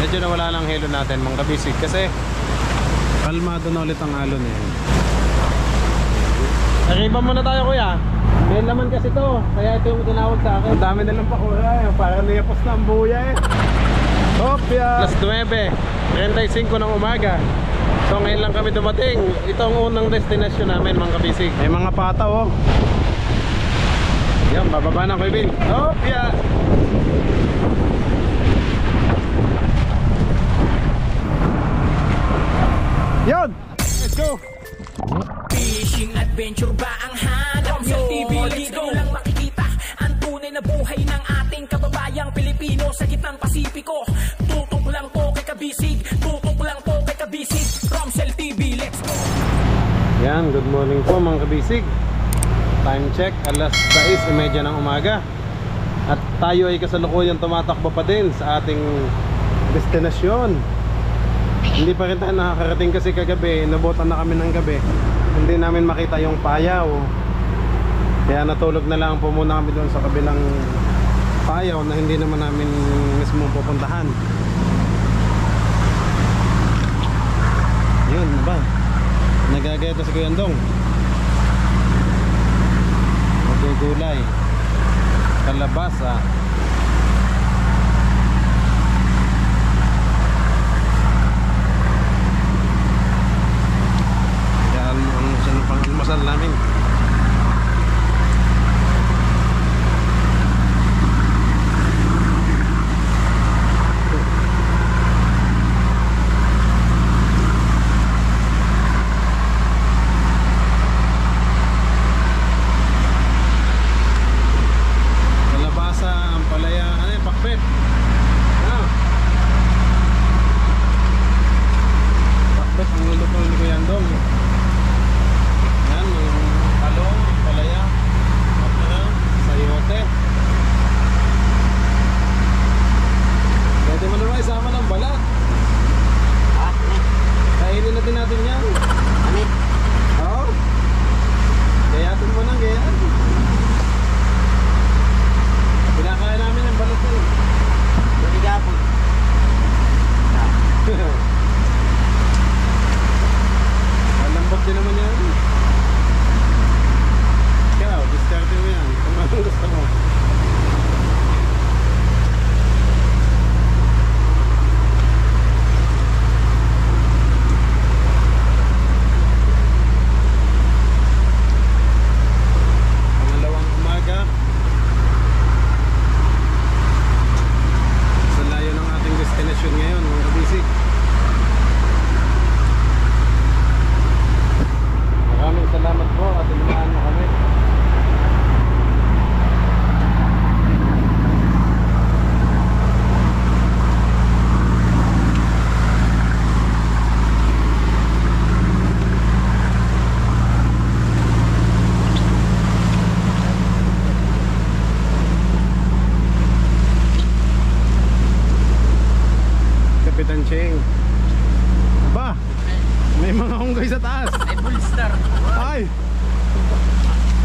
Medyo nawala ng halo natin mga kabisig kasi kalmado na ulit ang alon eh. Nakiba muna tayo kuya. May laman kasi to, kaya ito yung tinawag sa akin. Ang dami nilang pakura eh, parang niyapos na ang buya eh. Hopya! Plus 9:35 ng umaga. So ngayon lang kami dumating. Ito ang unang destinasyon namin mga kabisig. May mga pataw oh. Yan, bababa na ko Bill. Hopya! Yon! Let's go! Fishing adventure ba ang hanap nyo? TV dito lang makikita ang tunay na buhay ng ating kababayang Pilipino sa gitnang Pasipiko. Tutok lang po kay Kabisig, tutok lang po kay Kabisig. Romsel TV, let's go! Yan, good morning po mga kabisig. Time check, alas 6:30 ng umaga. At tayo ay kasalukuyang tumatakbo pa din sa ating destinasyon. Hindi pa rin tayo nakakarating kasi kagabi, nabutan na kami ng gabi. Hindi namin makita yung payaw. Kaya natulog na lang po muna kami doon sa kabilang payaw na hindi naman namin mismo pupuntahan. Yun ba? Nagagaya ito si Kuya Andong. Magugulay. Kalabasa. Masal namin. Kalabasa, ampalaya, ano yung pakbet? Pakbet ang luluto ni Kuya Andong. Sayote. Pwede mo naman isama ng balat. Kainin natin yan. Anit? Oo. Gayatin mo ng gayaan. Pinakain namin yung balat eh. Maligapon. Malambot din naman yan. Ikaw, diskarte mo yan. Kung anong gusto mo. Pangalawang umaga. Sa layo ng ating destination ngayon, mga kabisig. Maraming salamat po at inumaan mo kami. Kapitan Cheng. Ba? May mga hunggay sa taas. Ay, Bullstar. Ay!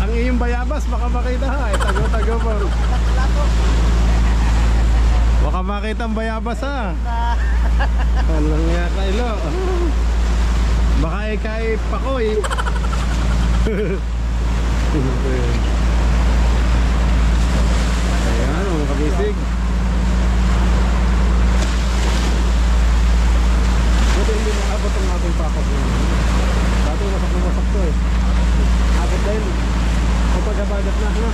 Ang iyong bayabas, baka makita ha. Tago-tago po. Baka makita ang bayabas ha. Walang nga kailo. Baka ikay pakoy. Ayan, mga kabisig. Buti hindi nakabot ang ating pakot. Dati wasak na wasak to eh. Abot dahil kapag-abagat na no?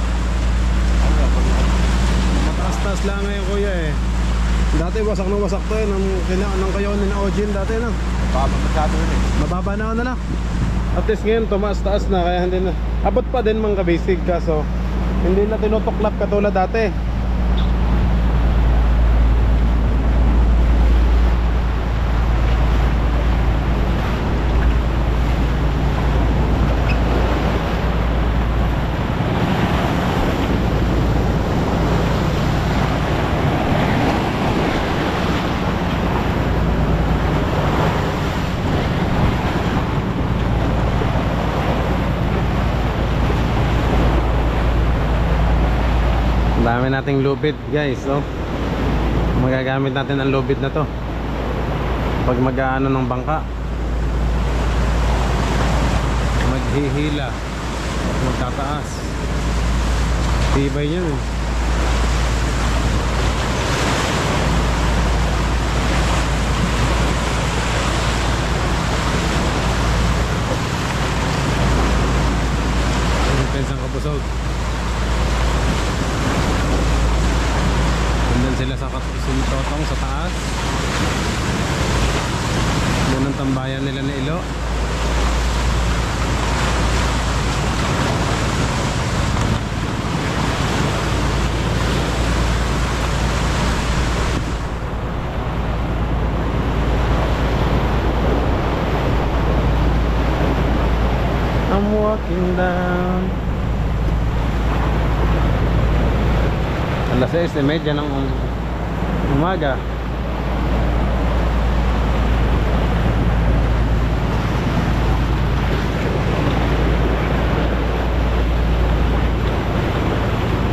Mataas-taas lang ngayon kuya eh. Dati wasak na wasak to eh. Nang kayo ni na Ojin dati no? Mababa masyado eh. Mababa na na. At least ngayon tumaas-taas na kaya hindi na. Abot pa din mga kabisig kaso hindi na tinutuklap katulad dati. Dami nating lubid guys, oh. Magagamit natin ang lubid na to. pag mag-aano ng bangka, maghihila, magtataas. Tibay yun eh. Pensang kapusog. Nandun sila sa Totong sa taas. Doon ang tambayan nila na Ilo. I'm walking down. Alas 6:30 ng umaga.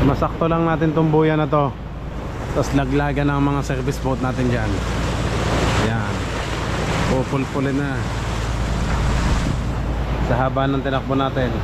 Masakto lang natin tong buya na to. Tapos laglagan ng mga service boat natin dyan. Yan. Pupulpulin na sa haba ng tinakbo natin.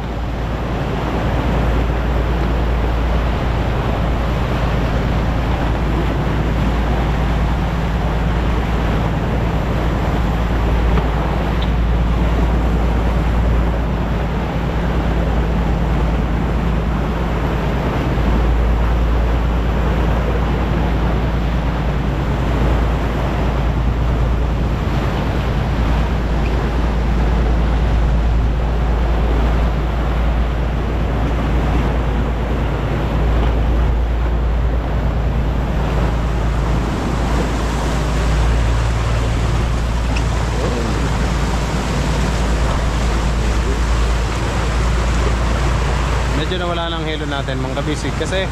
Medyo nawala ng halo natin mga kabisig kasi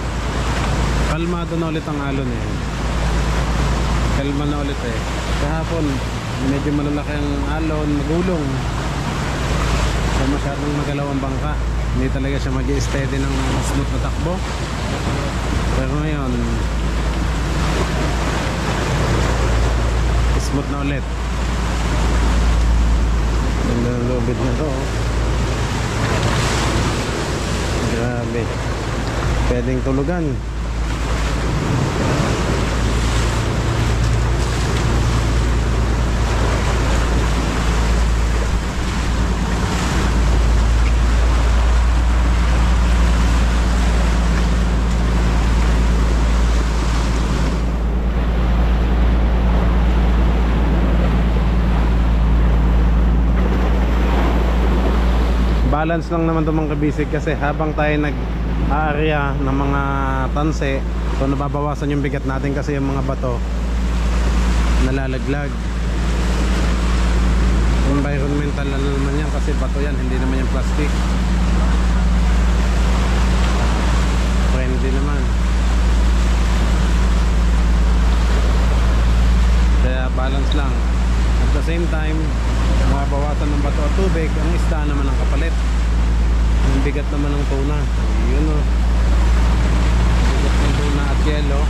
kalmado na ulit ang alon eh. Kalma na ulit eh. Kahapon medyo malalaki ang alon, magulong. So masyadong magalaw ang bangka. Hindi talaga siya mag-i-steady ng smooth na takbo. Pero ngayon smooth na ulit. Ganda ng lubid na to. Grabe. Pwedeng tulugan. Balance lang naman itong mga kabisig kasi habang tayo nag-aarya ng mga tanse, so nababawasan yung bigat natin kasi yung mga bato nalalaglag. Environmental na naman yan kasi bato yan, hindi naman yung plastic. Friendly naman. Kaya balance lang. At the same time, mabawasan ng bato at tubig, ang isda naman ang kapalit. Ang bigat naman ng tuna. Yun o. Bigat ng tuna at yelo.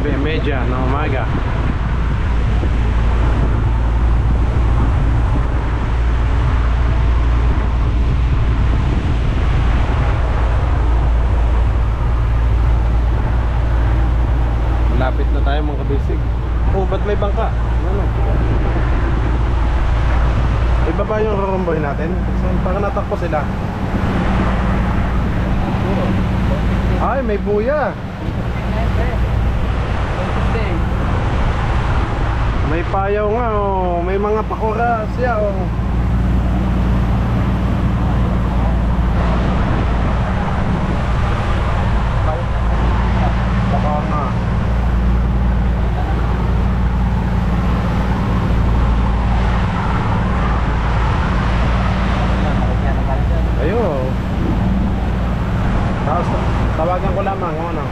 9:30 ng umaga. Malapit na tayo mga kabisig. Oh, ba't may bangka? Ano? Ibaba yung rurumbohin natin. Parang natakpo sila. Ay, may buya. May payaw nga oh. May mga pakura siya oh. Baka nga. Ayo. Tapos tawagan ko lamang kung ano.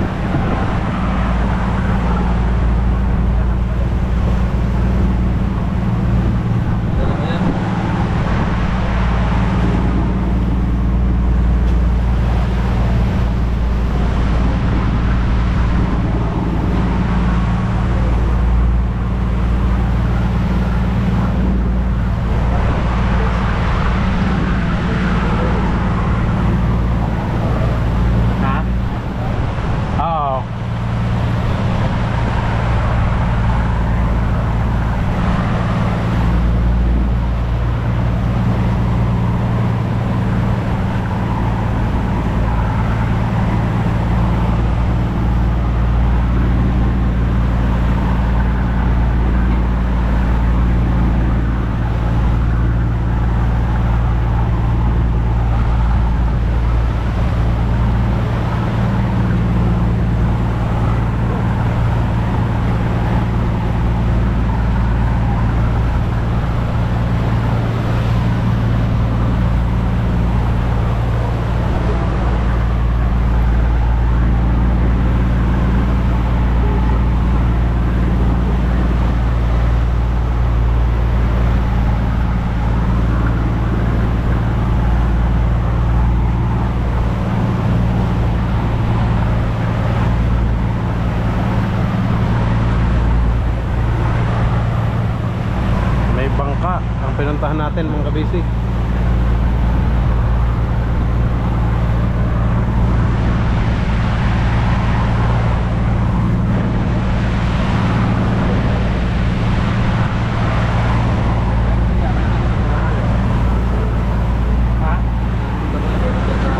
Pinuntahan natin mga kabisig.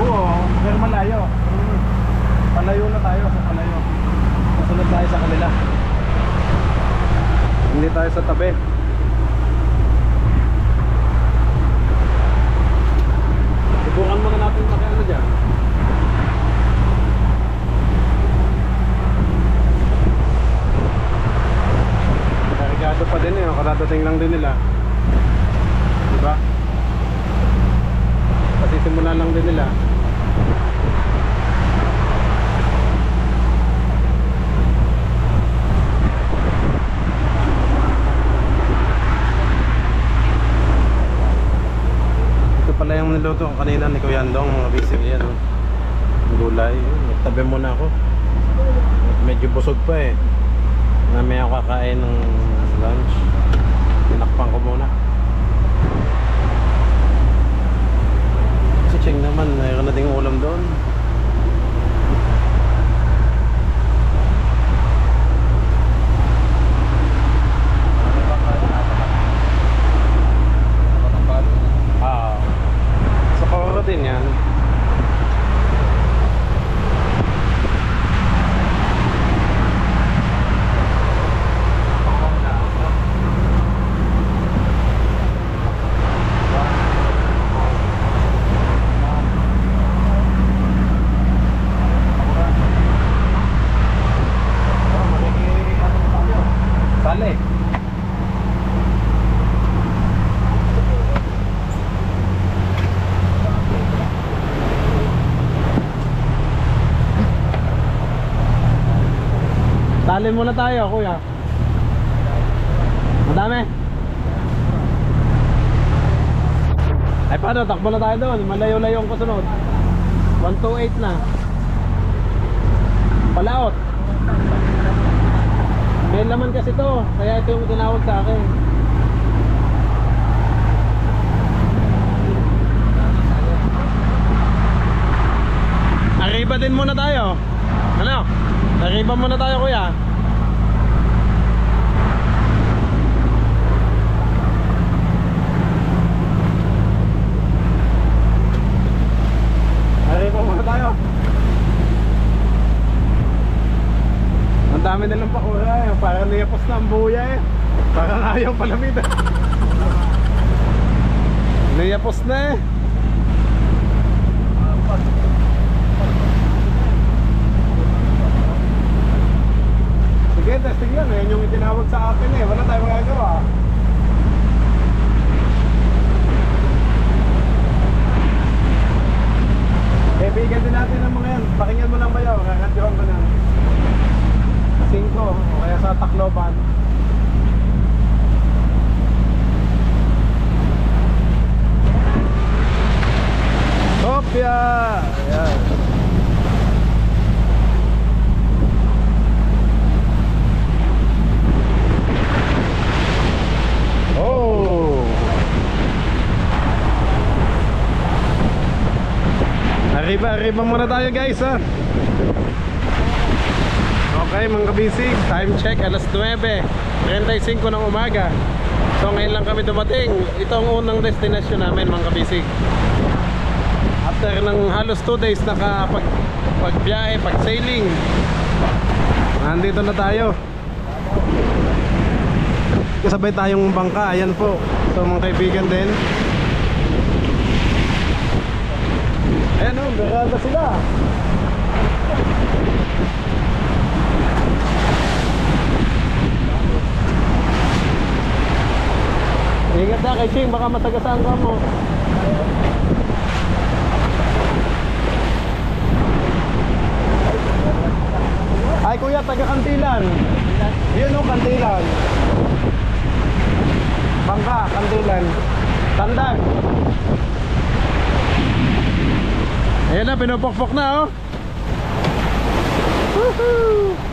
Oo, pero malayo. Palayo na tayo sa palayo. Kasunod tayo sa kanila. Hindi tayo sa tabi. Subukan muna natin makiano dyan. Karigado pa din eh, karadating lang din nila. Diba? Kasi simulan lang din nila. Pala yung niluto ko kanina ni Kuya Andong, mga bisig yan oh. Gulay, nagtabi muna ako. Medyo busog pa eh. Namaya ako kakain ng lunch. Tinakpan ko muna. Si Cheng naman, mayroon na ding ulam doon. Din yan. Sale. Talin muna tayo, kuya. Madami. Ay paano, takbo na tayo doon. Malayo-layo ang kasunod. 128 na. Palaot. May laman kasi to, kaya ito yung tinawag sa akin. Arriba din muna tayo. Ano? Arriba muna tayo, kuya. Arriba muna tayo. Ang dami nilang pakura eh. Parang niyapos na ang buya eh. Parang ayaw palamid eh. Niyapos na eh. Sige, testing yan. Yan yung itinawag sa akin eh. Wala tayong magagawa. Kaibigan din natin ang mga yan. Pakinggan mo lang ba yun? Kakadyohan ko na 5 o kaya sa Tacloban. Kopya! Ayan. Oh! Arriba muna tayo guys ha. Okay mga kabisig, time check alas 9:35 ng umaga. So ngayon lang kami dumating. Ito ang unang destination namin mga kabisig. After ng halos 2 days pagbiyahe, pag-sailing, nandito na tayo. Kasabay tayong bangka, ayan po. So mga kaibigan din. Ayan o, berada sila. Ingat na kay Ching, baka matagasaan ka mo. Ay kuya, taga Kantilan. Yun o, Kantilan. Bangka, Kantilan. Tandag. Ayan na, pinupokpok na oh. Woohoo!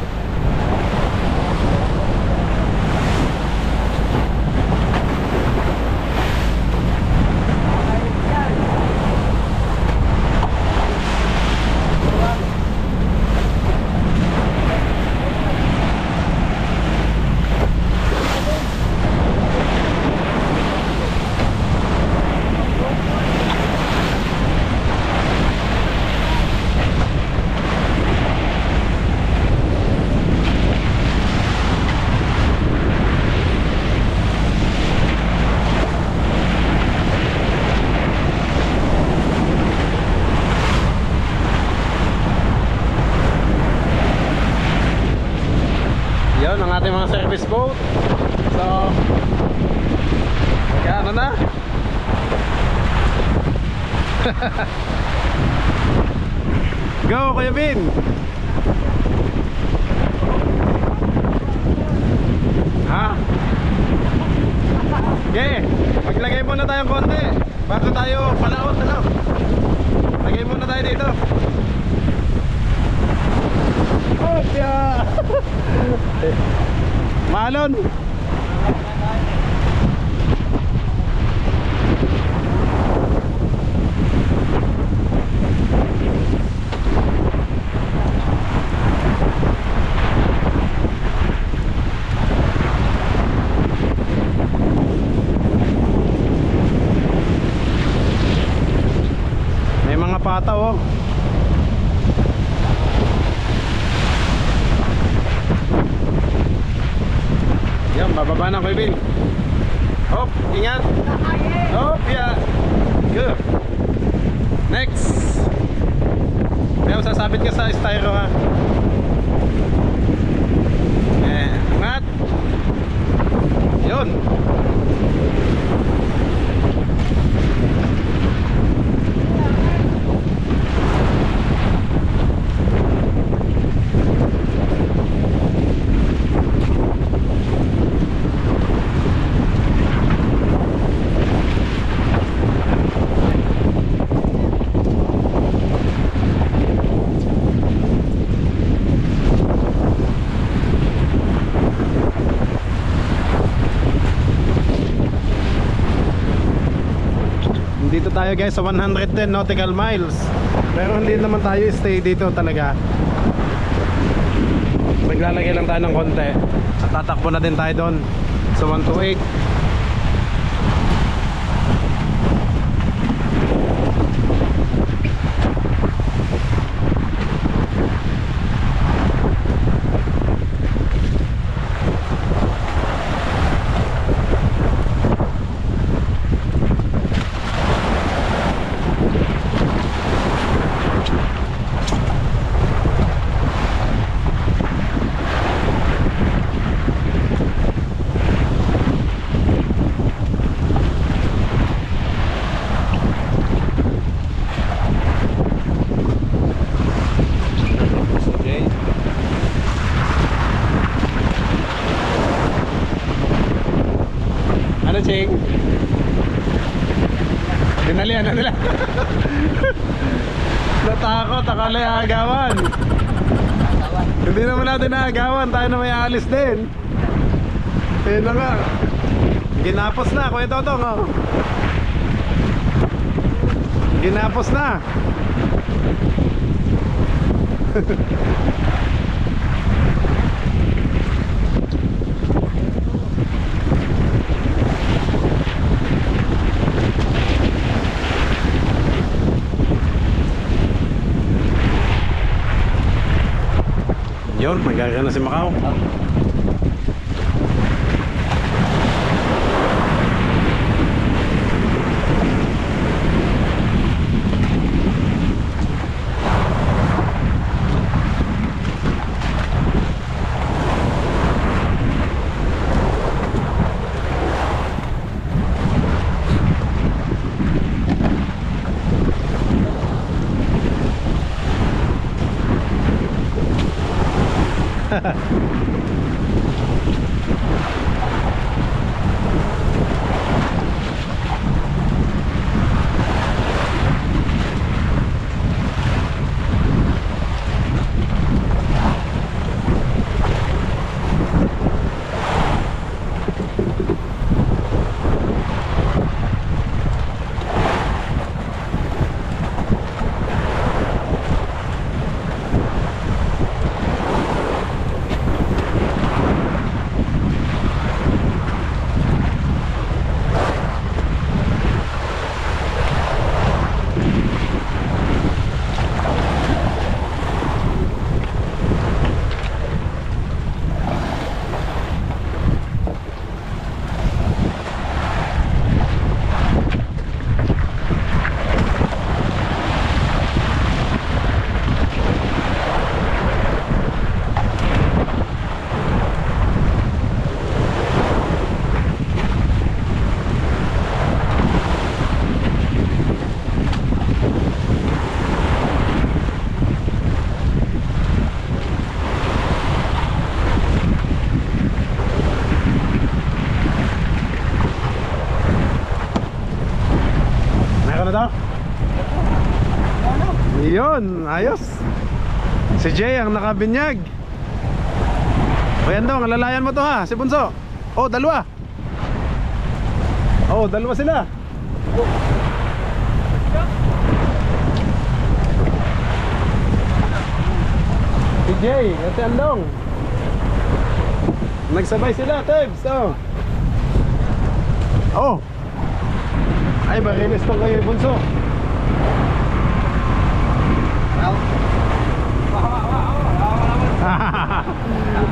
Yan ang ating mga service boat. So magkano na? Go Kuya Bin. Ha? Okay, maglagay muna tayong konti bago tayo palaot, ano? Lagay muna tayo dito. Kopya! Malon! May mga pataw oh. Yan, bababa na Kuya Bin. Hop, ingat. Hop, yeah. Good. Next. Kaya sasabit ka sa styro ha. Ingat. Yun. tayo guys sa 110 nautical miles. Pero hindi naman tayo stay dito talaga. Maglalagay lang tayo ng konti at tatakbo na din tayo doon sa 128. Ano, Ching? Dinalian na nila. Natakot, akala yung agawan. Hindi naman natin naagawan, tayo na may alis din. Ayun na nga. Ginapos na, Kuya Totong, oh. Ginapos na. Yun, magkakaroon na si Macau. Yun, ayos. Si Jay ang nakabinyag. O yan daw, alalayan mo to ha, si Bunso. Oh, dalawa. Oh, dalawa sila. Si Jay at si Andong. Nagsabay sila, Tebs. Oh. Oh. Ay, marilis to kayo, Bunso.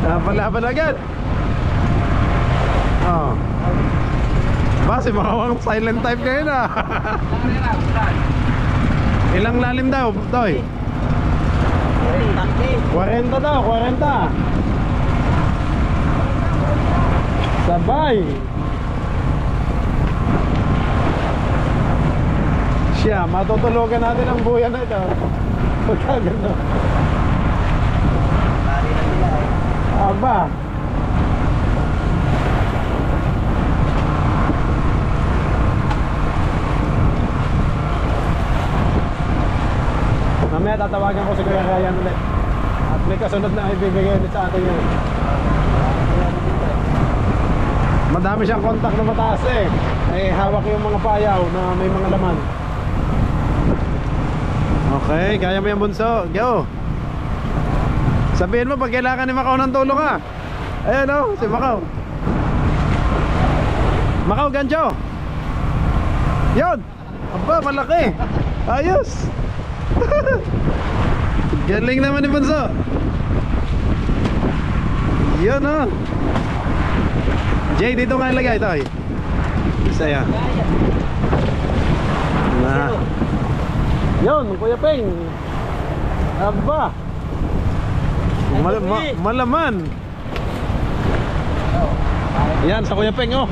Napalaban agad. Oh. Basi makawang silent type kayo na. Ilang lalim daw, Toy? 40 daw, 40. Sabay. Siya, matutulugan natin ang buyan na ito. Pagkagano. Aba. Mamaya tatawagan ko si Kuya Ryan ulit. At may kasunod na ibibigay ulit sa atin yun. Madami siyang kontak na mataas eh. Ay hawak yung mga payaw na may mga laman. Okay, kaya mo yung bunso. Go. Sabihin mo pag kailangan ni Macau ng tulong ka. Ayan o, si Macau. Macau, gancho. Yun. Aba, malaki. Ayos. Galing naman ni bunso. Yun o. Jay, dito nga ilagay ito. Saya. Na. Yun, Kuya Peng. Aba. Malaman. Yan, sa Kuya Peng, oh.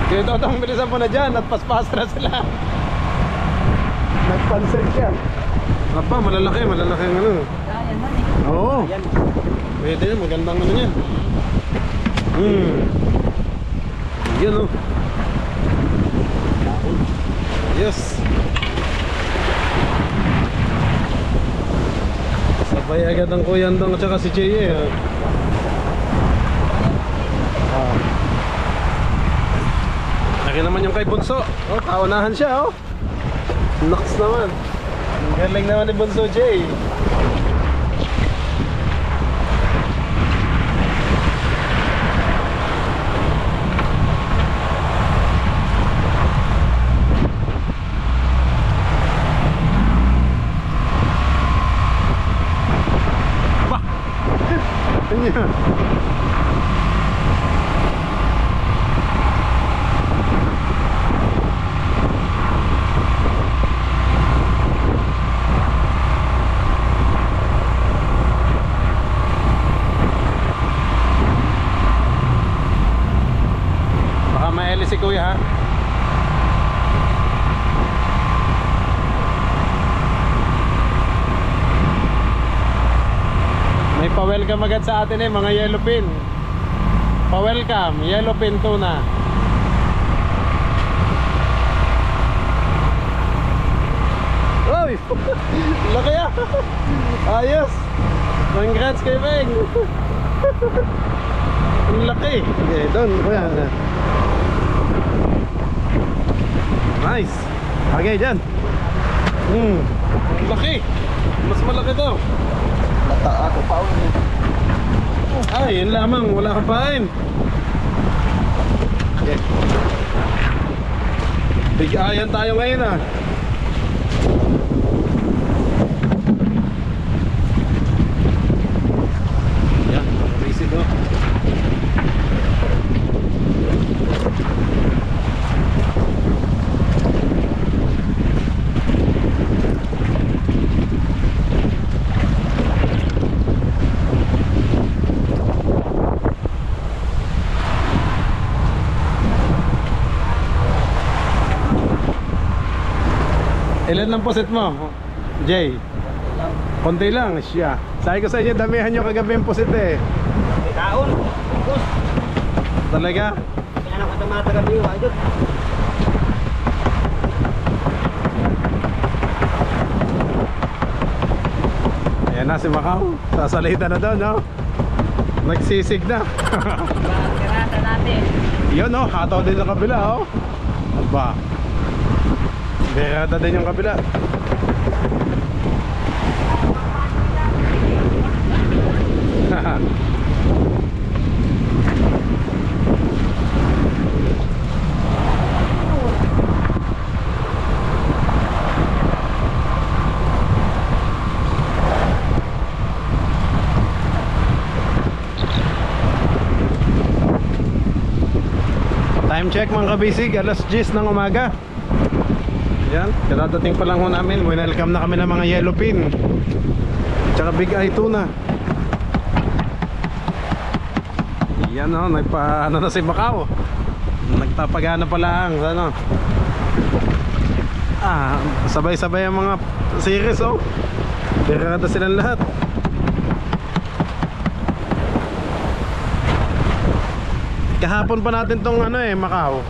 Kaya ito, bilisan mo na dyan at paspas na sila. Nagpansir siya. Apa, malalaki ang ano. Oo. Pwede yun, magandang ano yan. Yun, oh. Yes. Sabay agad ang Kuya Andong at saka si Jay, eh. Laki naman yung kay Bunso. Oh, kaunahan siya, oh. Naks naman. Ang galing naman ni Bunso Jay. Niya. Baka maeli si Kuya, ha? May pa-welcome agad sa atin, mga yellowfin. Pa-welcome, yellowfin tuna. Uy! Laki, ah! Ayos! Congrats kay Beng! Ang laki! Okay, doon, kuya. Nice! Okay, dyan. Laki! Mas malaki daw. Ako pa ulit. Ay, yun lamang, wala kang pain. Okay. Big-ayan tayo ngayon, ah. Yan, basic, oh. Ilan lang poset mo, Jay? Konti lang, siya. Sabi ko sa inyo, damihan nyo kagabi yung poset, eh. Kaon. Bus. Talaga? Kaya na katamata gabi yung idol. Ayan na si Macau. Sasalita na doon, no? Nagsisig na. Kirata natin. Yun, no? Hataw din sa kabila, oh. Aba. Berata din yung kabila. Time check, mga kabisig, alas 10 ng umaga. Yan, kadadating pa lang ho namin. Welcome na kami ng mga yellowfin tsaka big eye tuna. Yan, oh, nagpa-ano na si Macau. Nagtapagana pa lang, ano. Sabay-sabay ang mga series, oh. Berada silang lahat. Kahapon pa natin tong ano, eh, Macau,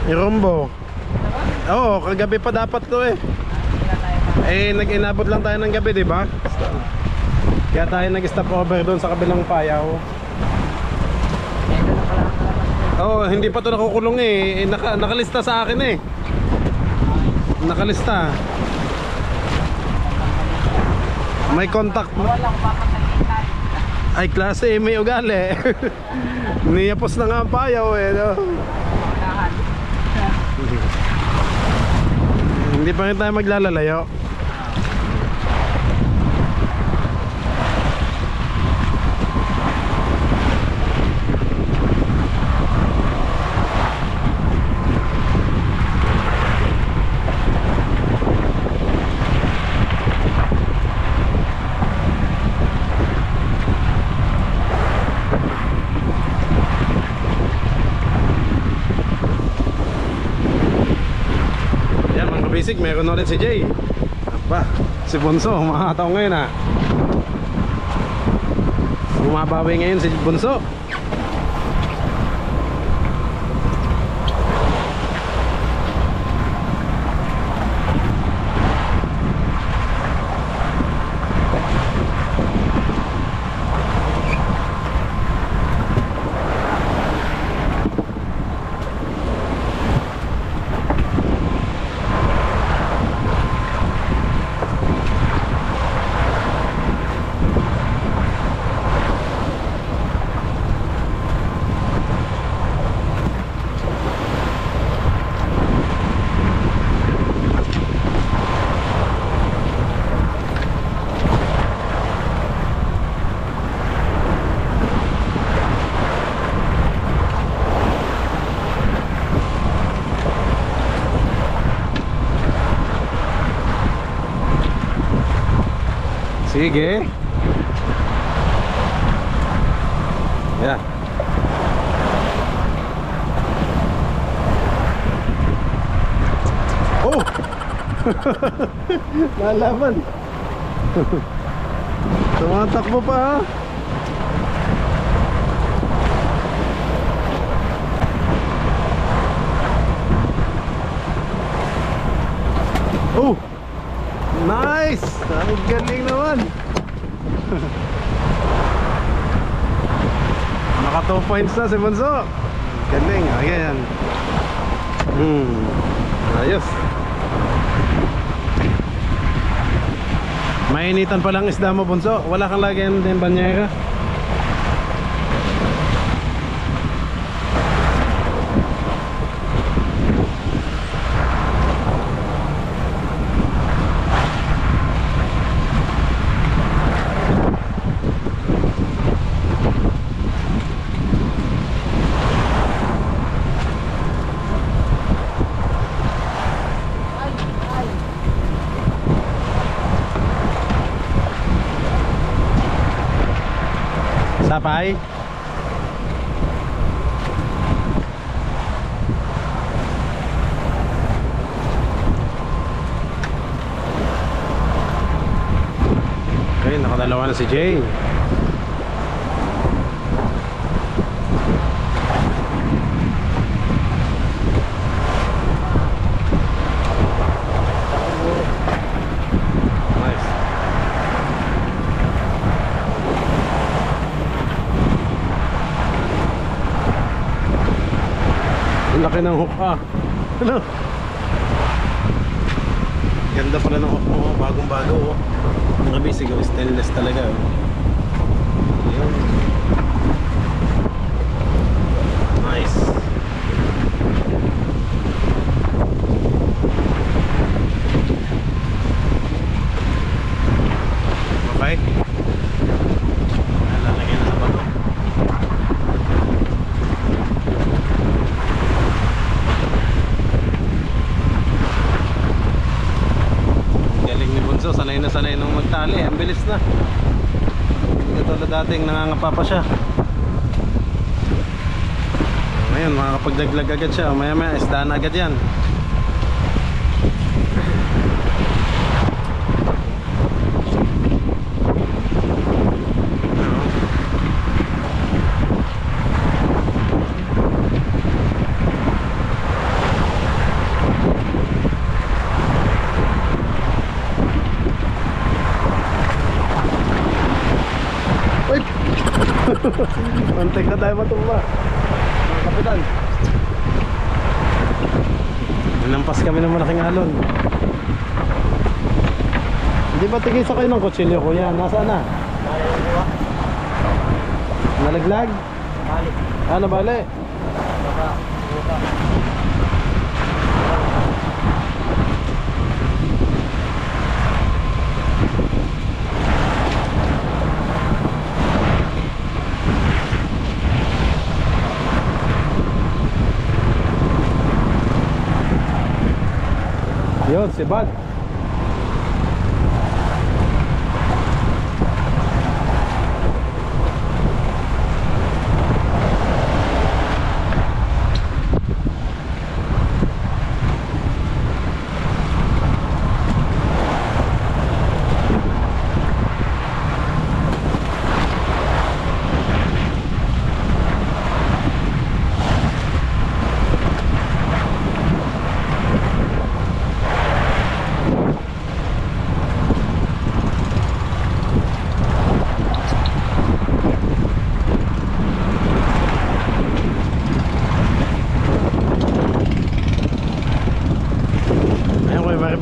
Irombo. Oo, kagabi pa dapat to, eh. Eh, nag-inabot lang tayo ng gabi, di ba? Kaya tayo nag-stop over doon sa kabilang payaw. Oo, hindi pa to nakukulong, eh. Nakalista sa akin, eh. nakalista. May contact. Walang papasalitan. Ay, klase may ugali. Niyapos na nga ang payaw eh, no? Unahan. Hindi pa rin tayo maglalalayo. Basic, meron ulit si Jay. Aba, si Bunso, makakataw ngayon ha. Bumabawi ngayon si Bunso. Sige. Ya. Oh. Lalaban. Tumatakbo pa ha. Oh. Nice! Ang galing naman. Naka 2 points na si Bunso. Galing, ayan. Ayos. Mainitan pa lang isda mo, Bunso. Wala kang lagyan din banyera. Sapay. Okay, nakadalawa na si Jay. Laki ng hook Ano? Ganda pala ng hook mo, bagong bago Ang kabisig, stainless talaga Ayun. Nice. Okay. Lalagyan na sa bato. Sanay na sanay nung magtali, ang bilis na. Hindi katulad dating nangangapa pa siya. Ngayon makakapagdaglag agad siya, maya maya isda na agad yan. Mantek na tayo matumba, mga kapitan. Nampas kami ng malaking alon. Hindi ba tigisa kayo ng kutsilyo kuya? Nasaan na? Nalaglag? Balik. Ah, nabali? Yun, si Bad.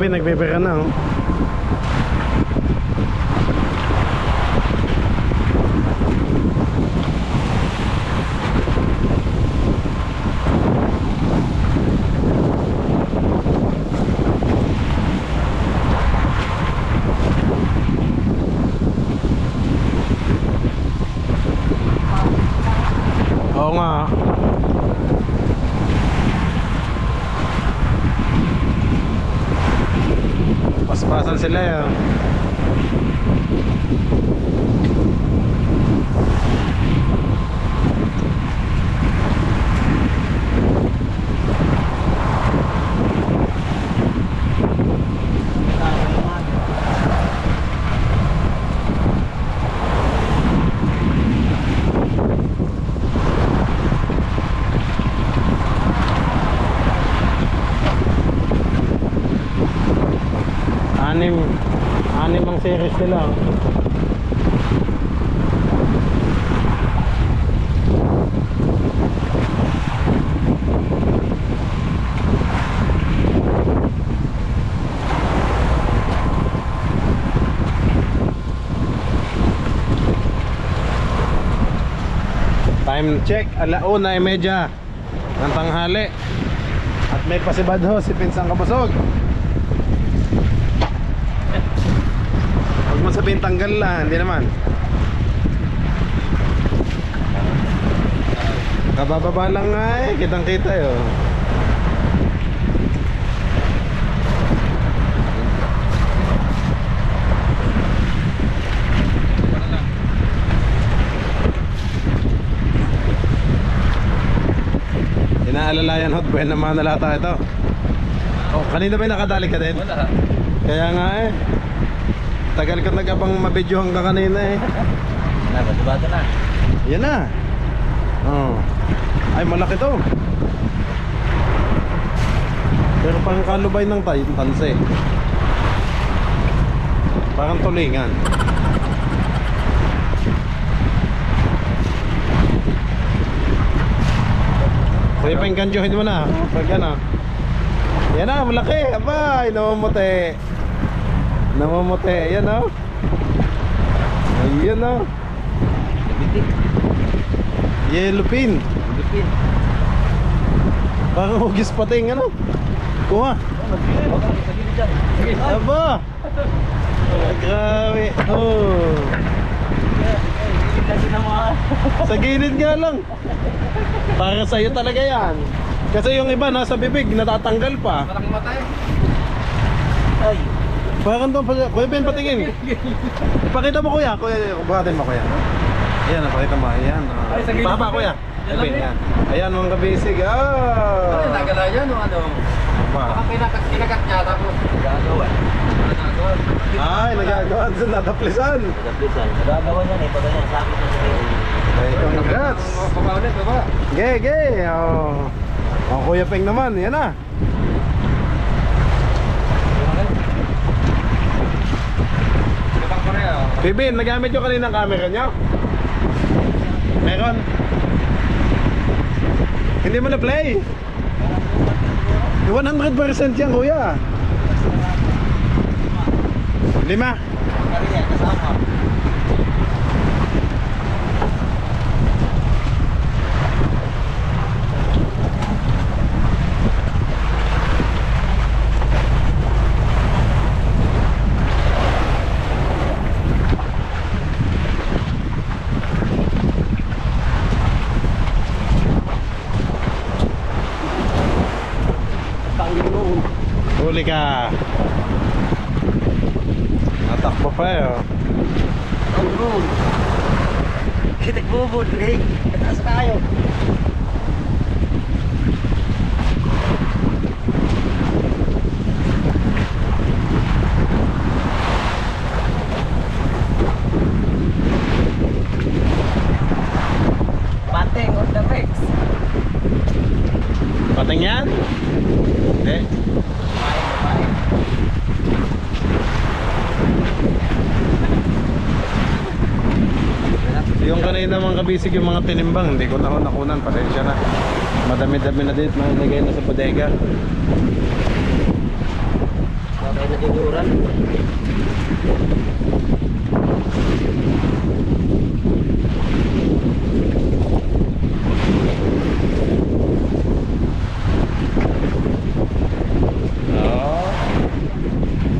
Nagbebera na oh. Oo nga. Paspasan sila yun. Anim ang series nila. Time check, 1:30 ng tanghali. At may pasibad ho si Pinsang Kabusog. Huwag mo sabihin tanggal lang, hindi naman. Kabababa lang nga eh, kitang kita yun. Inaalalayan hot, buwan naman nalata ito. Oh, kanina ba nakadali ka din? Wala. Kaya nga eh, tagal ko nag-abang mabidyo hanggang kanina eh. Bato na. Yan na. Oh. Ay, malaki to. Pero pang kalubay ng tanse. Parang tulingan. So yung pangkanjuhin mo na. Pag ano. Yan na, malaki. Abay, namumuti. Namumuti. Yan o. Ayan o. Yellow pin. Lupin. Parang hugis pating ano. Kuha. Aba. Ay, grabe. Oh. Sa gilid nga lang. Para sa'yo talaga yan. Kasi yung iba nasa bibig, natatanggal pa. Malaking matay. Ay. Parang doon, Kuya Ben, patingin. Ipakita mo kuya. Kuya, buhatin mo kuya. Ayan, pakita mo. Ayan. Baba kuya. Ben, yan. Ayan mga kabisig. Ah. Ano, nagala yan o ano? Baka kinakat niya tapos nagagawa. Ay, nagagawa sa nataplisan. Nagagawa niya eh. Pag ganyan, sakit na siya. Ay, congrats. Baba ulit, baba. Ge. Oh. Oh, Kuya Peng naman. Yan na. Bibin, nagamit nyo kanina ang camera nyo? Meron? Hindi mo na-play? 100% yan kuya. 5. Kariya, kasama. Huli ka. Natakbo pa eh oh. Kita bubod, Rick. Kataas tayo. Pating on the brakes. Pating yan? Hindi. Yung kanina mga kabisig yung mga tinimbang, hindi ko na nakunan, pasensya na. Madami-dami na din, mailagay na sa bodega. Bakit natiguran? Oh.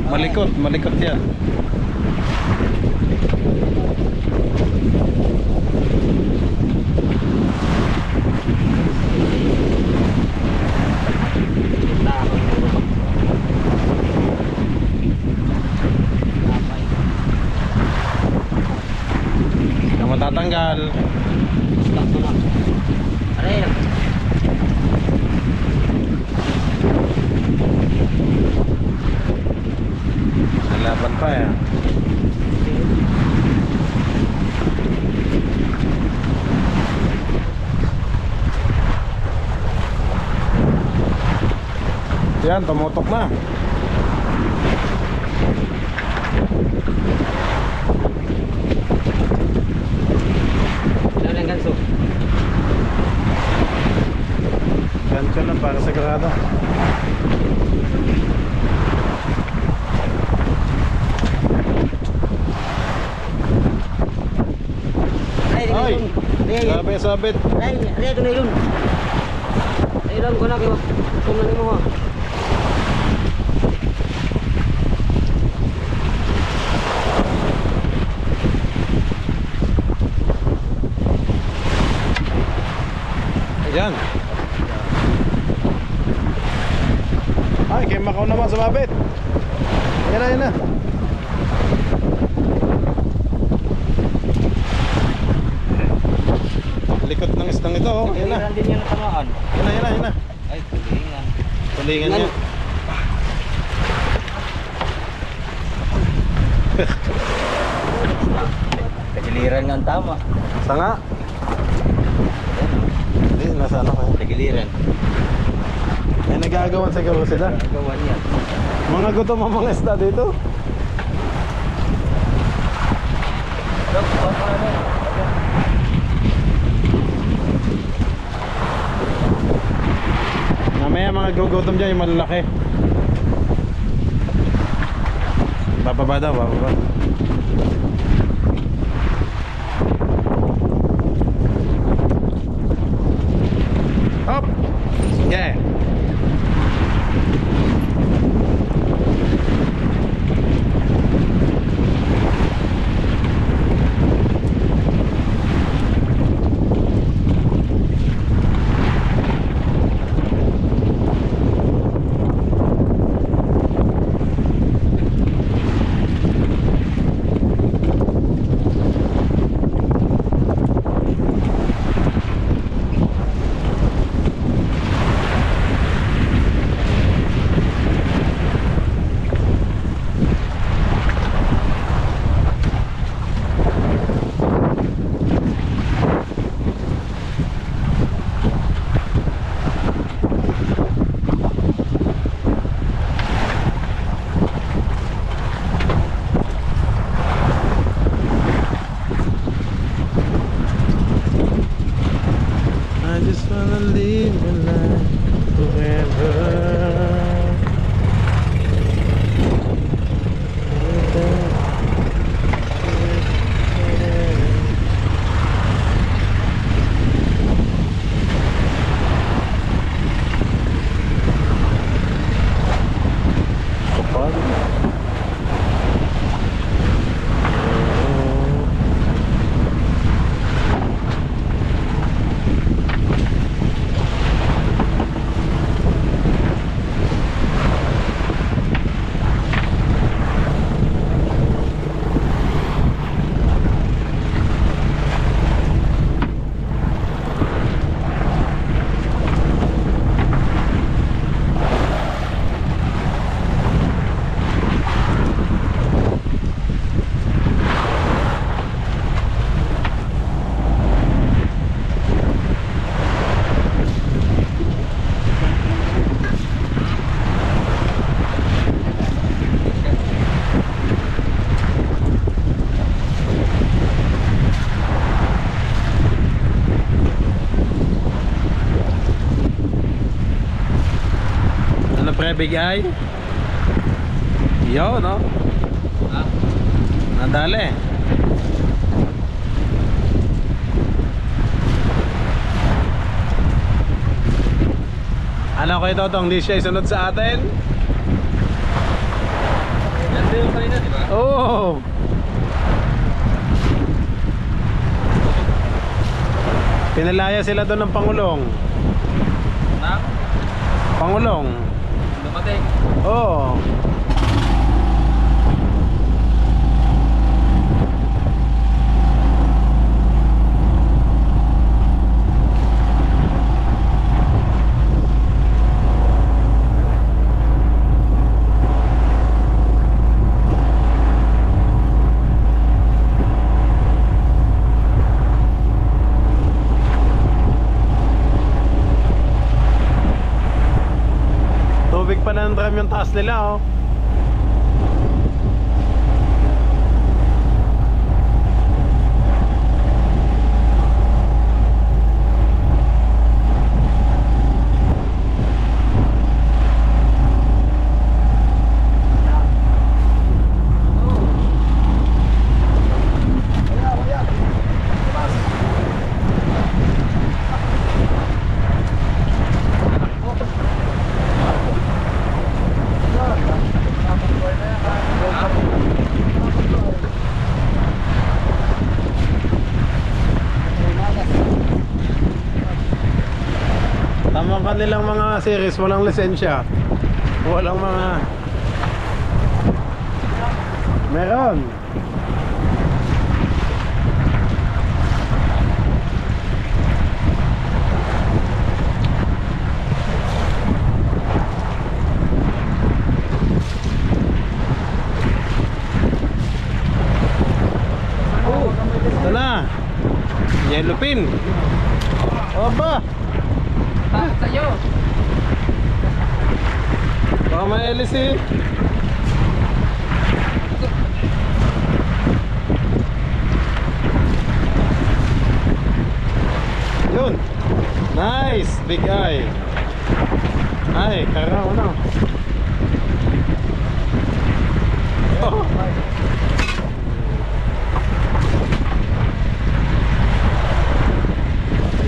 Malikot yan. Yung matatanggal. Ano yun? Nalaban pa eh. Yan, tumutok na. Ano lang ganso? Gancho lang para sigurado. Ay, grabe sabit. Ay, ito na yun. Ayun ko na kayo. Kung na mo ha. Ayan. Ay, kay Macau naman sumabit. Ayan na. Likot ng istang ito oh. Ayan na. Din yan natamaan. Ayan na. Ay, tulingan. Tulingan niya. Tagiliran nga ang tama. Sanga. Hindi, nasa ano kayo? Tagiliran. Ay, nag-aagawan siguro sila. Nagawan yan. Mga gutom ang mga isda dito. Mamaya mga gugutom dyan yung malalaki. Bababa daw, bababa. Hop! Yeah! Big Eye? Yo, no? Ha? Nadali. Ano kayo, Totong? Di siya isunod sa atin? Yan din yung kanina, di ba? Oo. Pinalaya sila doon ng Pangulong. Nang Pangulong. dumating. Oo. Tubig pa ng drum yung taas nila, oh. Tamang kanilang mga series, walang lisensya. Walang mga... Meron. Ito na. Yellow pin. Oba. Bakit sa'yo? Baka ma-LC. Yun. Nice. Big Eye. Ay, karaw na. Oh.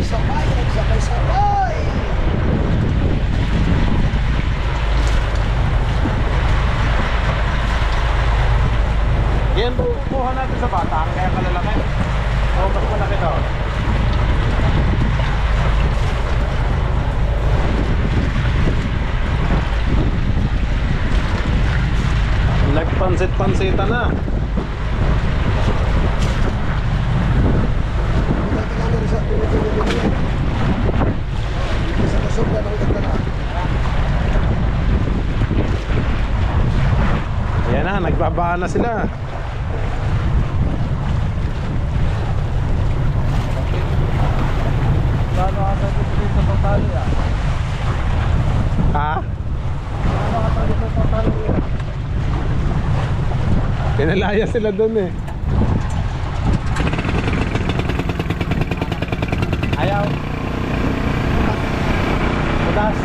Sabay! Yan po, kuha natin sa bata. Kaya kalalaki. O, mas malaki to. Nagpansit-pansita na. Ayan na, nagbabaan na sila. Paano ka sabi sa totally ah? Ha? Paano ka sabi sa totally ah? Pinalaya sila dun eh. Ayaw. Butas.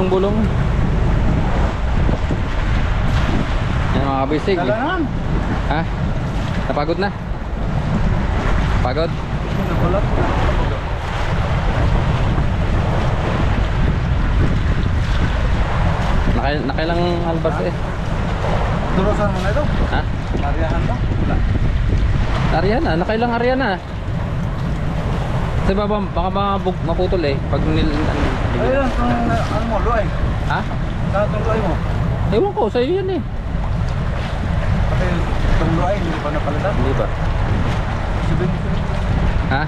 bulong-bulong. Yan mga kabisig. Kailangan. Ha? Napagod na? Pagod? Nakulot. Nakailang albas eh. Durusan mo na ito. Ha? Kariyahan ba? Wala. Ariana, nakailang Ariana. Kasi baka maputol eh. Pag Ayun, ano mo, luay. Ha? Saan itong luay mo? Ewan ko, sa'yo yan eh. Pati itong luay, hindi pa napalitan. Hindi ba? 70. Ha?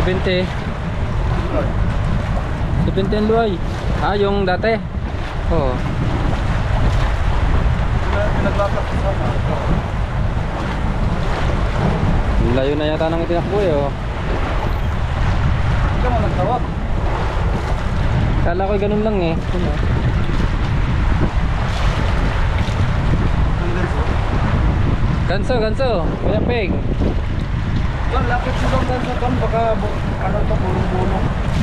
70. 70 ang luay. Ah, yung dati? Oo. Naglapak sa sana. Layo na yata nang itinakbo eh oh. Ikaw mo nagtawag. Kala ko ganun lang eh. Ganso, ganso. Kuya Peg. Yan, lapit si Dong sa kan. Baka ano ito, bulong-bulong.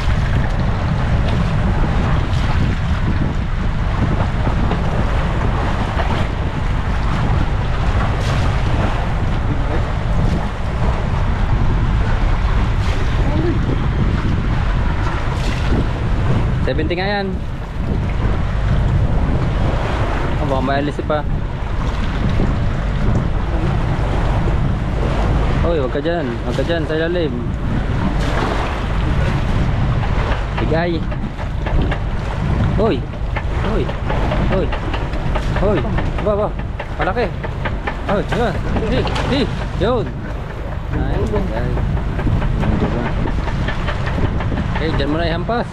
$70 nga yan. Oh, baka maalis pa. Hoy, wag ka dyan. Wag ka dyan sa ilalim. Bigay. Hoy. Hoy. Hoy. Hoy. Ba. Palaki. Hoy, yun. Di. Yun. Ay, bigay. Okay, dyan mo na ihampas.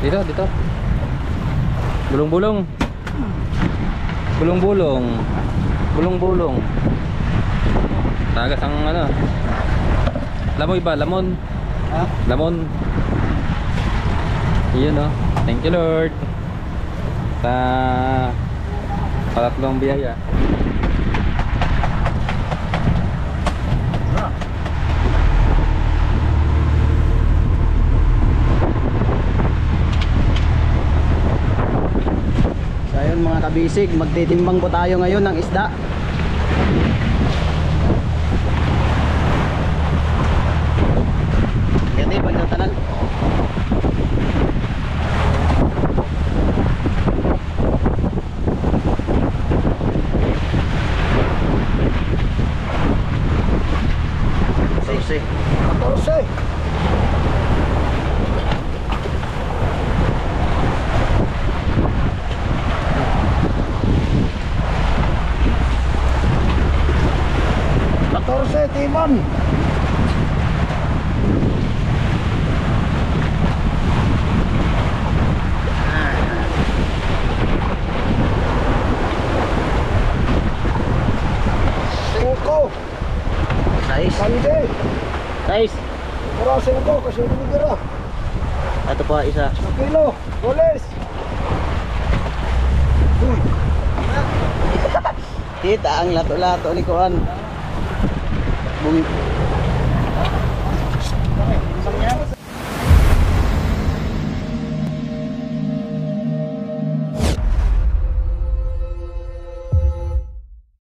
Dito. Bulong-bulong. Bulong-bulong. Tagas ang ano. Lamoy ba? Lamon. Ha? Lamon. Iyon oh. Thank you Lord. Sa patatlong biyaya. Ayun mga kabisig, magtitimbang po tayo ngayon ng isda. Gati, pagtatanan. Six. 14. Timon. Singko. Size. Kande. Size. Para singko kasi binigara. Ito pa isa. 1 kilo. Goles. Kita ang lato-lato ni Kuan. Bumi